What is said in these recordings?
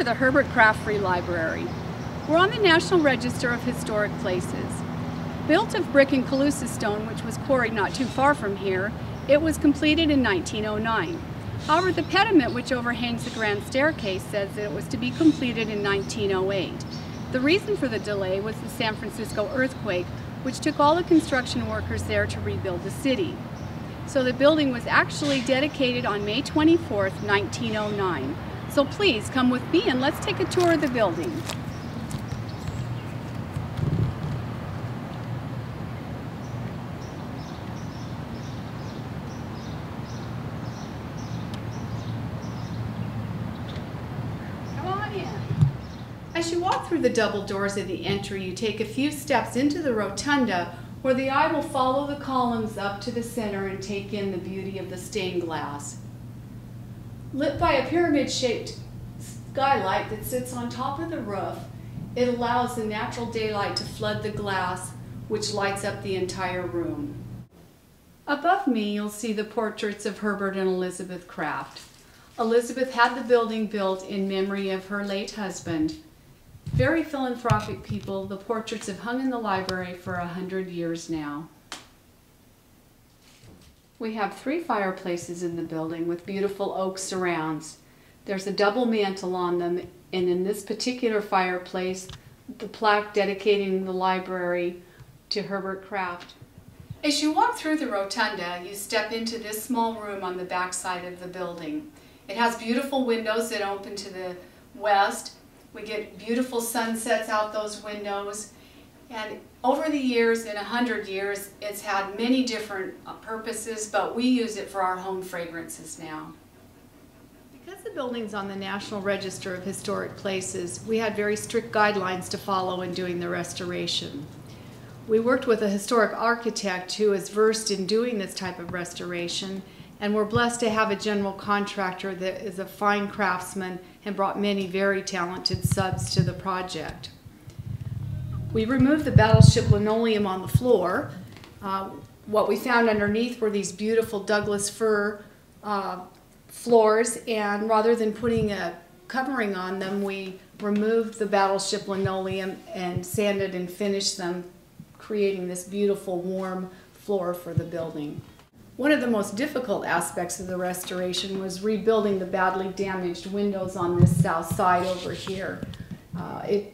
the Herbert Kraft Free Library. We're on the National Register of Historic Places. Built of brick and Calusa stone, which was quarried not too far from here, it was completed in 1909. However, the pediment which overhangs the grand staircase says that it was to be completed in 1908. The reason for the delay was the San Francisco earthquake, which took all the construction workers there to rebuild the city. So the building was actually dedicated on May 24th, 1909. So please come with me and let's take a tour of the building. As you walk through the double doors of the entry, you take a few steps into the rotunda where the eye will follow the columns up to the center and take in the beauty of the stained glass. Lit by a pyramid-shaped skylight that sits on top of the roof, it allows the natural daylight to flood the glass, which lights up the entire room. Above me, you'll see the portraits of Herbert and Elizabeth Kraft. Elizabeth had the building built in memory of her late husband. Very philanthropic people, the portraits have hung in the library for 100 years now. We have 3 fireplaces in the building with beautiful oak surrounds. There's a double mantel on them, and in this particular fireplace, the plaque dedicating the library to Herbert Kraft. As you walk through the rotunda, you step into this small room on the back side of the building. It has beautiful windows that open to the west. We get beautiful sunsets out those windows, and over the years, in 100 years, it's had many different purposes, but we use it for our home fragrances now. Because the building's on the National Register of Historic Places, we had very strict guidelines to follow in doing the restoration. We worked with a historic architect who is versed in doing this type of restoration, and we're blessed to have a general contractor that is a fine craftsman and brought many very talented subs to the project. We removed the battleship linoleum on the floor. What we found underneath were these beautiful Douglas fir floors, and rather than putting a covering on them, we removed the battleship linoleum and sanded and finished them, creating this beautiful warm floor for the building. One of the most difficult aspects of the restoration was rebuilding the badly damaged windows on this south side over here. It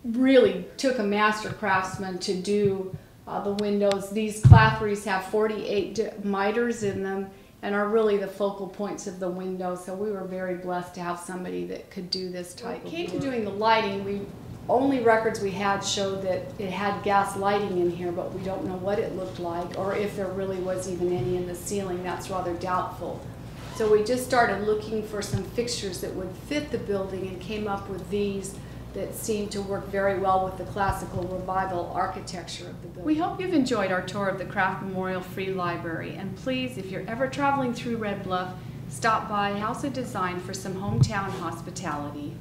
really took a master craftsman to do the windows. These clathries have 48 miters in them and are really the focal points of the window, so we were very blessed to have somebody that could do this type of work. When it came to doing the lighting, only records we had showed that it had gas lighting in here, but we don't know what it looked like or if there really was even any in the ceiling. That's rather doubtful. So we just started looking for some fixtures that would fit the building and came up with these that seemed to work very well with the classical revival architecture of the building. We hope you've enjoyed our tour of the Kraft Memorial Free Library, and please, if you're ever traveling through Red Bluff, stop by House of Design for some hometown hospitality.